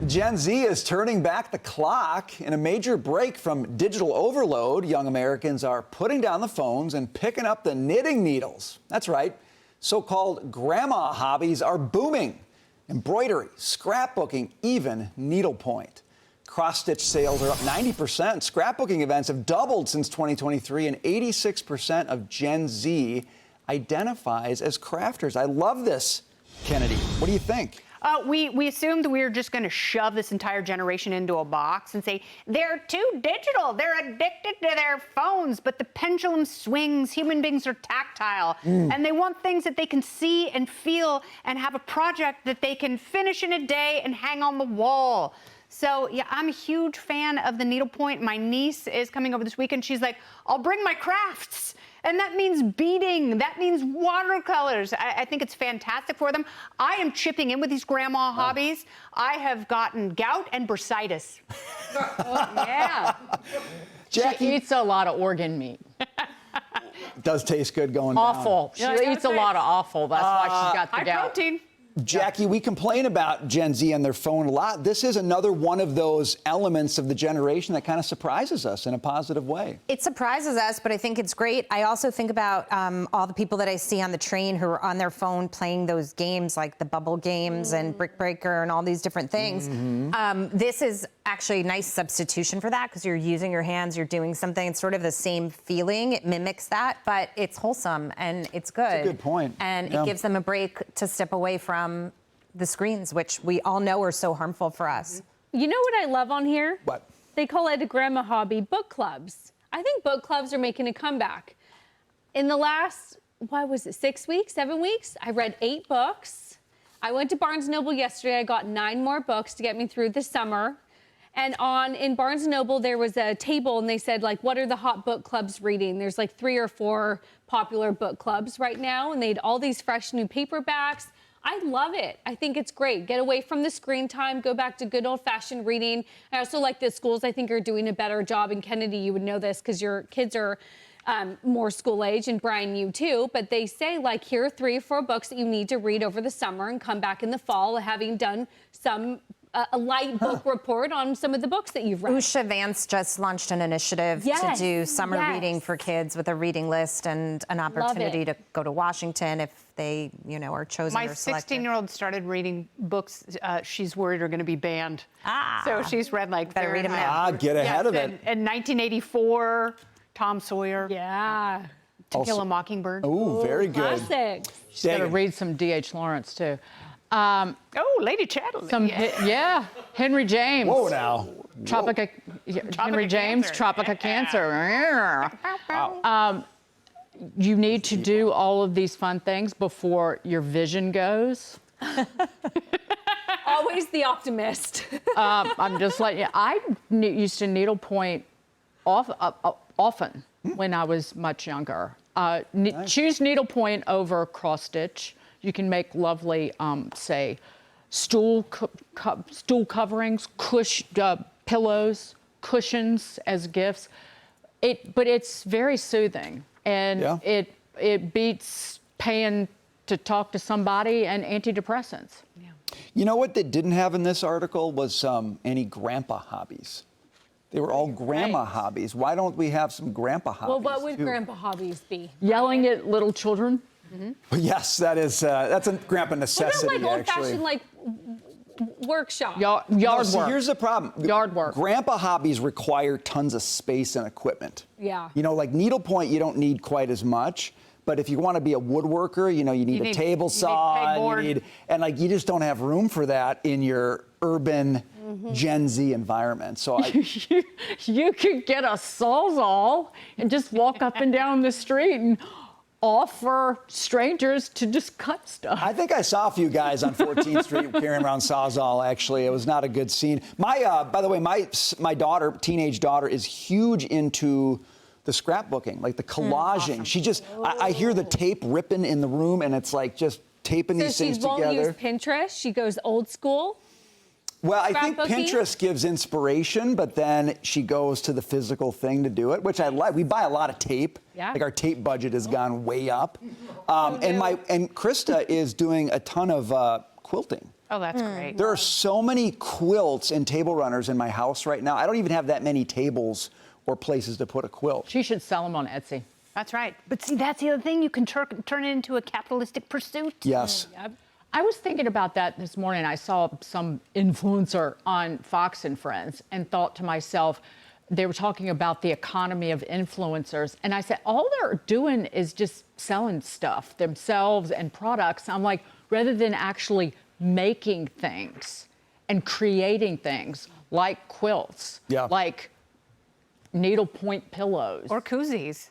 Gen Z is turning back the clock. In a major break from digital overload, young Americans are putting down the phones and picking up the knitting needles. That's right. So-called grandma hobbies are booming. Embroidery, scrapbooking, even needlepoint. Cross-stitch sales are up 90%. Scrapbooking events have doubled since 2023, and 86% of Gen Z identifies as crafters. I love this, Kennedy. What do you think? We assumed we were just going to shove this entire generation into a box and say, they're too digital, they're addicted to their phones, but the pendulum swings, human beings are tactile, and they want things that they can see and feel and have a project that they can finish in a day and hang on the wall. So, yeah, I'm a huge fan of the needlepoint. My niece is coming over this weekend. She's like, I'll bring my crafts. And that means beading. That means watercolors. I think it's fantastic for them. I am chipping in with these grandma hobbies. I have gotten gout and bursitis. Yeah. Jackie She eats a lot of organ meat. does taste good going Awful. down. She eats a lot of offal. That's why she's got the High gout. protein. Jackie, we complain about Gen Z and their phone a lot. This is another one of those elements of the generation that kind of surprises us in a positive way. It surprises us, but I think it's great. I also think about all the people that I see on the train who are on their phone playing those games like the bubble games and Brick Breaker and all these different things. This is actually a nice substitution for that because you're using your hands, you're doing something. It's sort of the same feeling. It mimics that, but it's wholesome and it's good. That's a good point. And Yeah. it gives them a break to step away from the screens, which we all know are so harmful for us. You know what I love on here? What? They call it a grandma hobby, book clubs. I think book clubs are making a comeback. In the last, 6 weeks, 7 weeks, I read 8 books. I went to Barnes & Noble yesterday. I got 9 more books to get me through the summer. And in Barnes & Noble, there was a table and they said, like, what are the hot book clubs reading? There's like 3 or 4 popular book clubs right now. And they had all these fresh new paperbacks. I love it. I think it's great. Get away from the screen time, go back to good old-fashioned reading. I also like that schools, I think, are doing a better job. And Kennedy, you would know this because your kids are more school age, and Brian, you too. But they say, like, here are 3 or 4 books that you need to read over the summer and come back in the fall, having done some a light book report on some of the books that you've read. Usha Vance just launched an initiative to do summer reading for kids with a reading list and an opportunity to go to Washington if they, are chosen My or selected. 16-year-old started reading books she's worried are going to be banned. So she's read like Better read 'em now. Get ahead of it. In 1984, Tom Sawyer. Yeah. To Kill Also- a Mockingbird. Oh, very good. Classics. She's got to read some D.H. Lawrence, too. Oh, Lady Chatterley. Henry James. Whoa, now. Henry James, Tropic of Cancer. You need to do all of these fun things before your vision goes. Always the optimist. I'm just like, I used to needlepoint often when I was much younger. Choose needlepoint over cross stitch. You can make lovely, say, stool coverings, pillows, cushions as gifts. But it's very soothing, and it beats paying to talk to somebody and antidepressants. Yeah. You know what they didn't have in this article was any grandpa hobbies. They were all grandma hobbies. Why don't we have some grandpa hobbies? Well, what would too? grandpa hobbies be? Yelling at little children. Yes, that's a grandpa What necessity, about like actually. old-fashioned like workshop? Yard See, work. here's the problem. Yard work. Grandpa hobbies require tons of space and equipment. Yeah. Like needlepoint, you don't need quite as much. But if you want to be a woodworker, you need a table saw. And you just don't have room for that in your urban Gen Z environment. So You could get a Sawzall and just walk up and down the street and offer strangers to just cut stuff. I think I saw a few guys on 14th Street carrying around Sawzall, actually. It was not a good scene. By the way, my daughter, teenage daughter, is huge into the scrapbooking, like the collaging. She just, I hear the tape ripping in the room, and it's like just taping these things together. So she won't use Pinterest? She goes old school? Well, I think Scrapbooking? Pinterest gives inspiration, but then she goes to the physical thing to do it, which I like. We buy a lot of tape. Yeah. Like our tape budget has gone way up. And Krista is doing a ton of quilting. Oh, that's great. There are so many quilts and table runners in my house right now. I don't even have that many tables or places to put a quilt. She should sell them on Etsy. That's right. But see, that's the other thing. You can turn it into a capitalistic pursuit. Yes. I was thinking about that this morning. I saw some influencer on Fox and Friends and thought to myself, they were talking about the economy of influencers. And I said, all they're doing is just selling stuff, themselves and products. I'm like, rather than actually making things and creating things like quilts, like needlepoint pillows. Or koozies.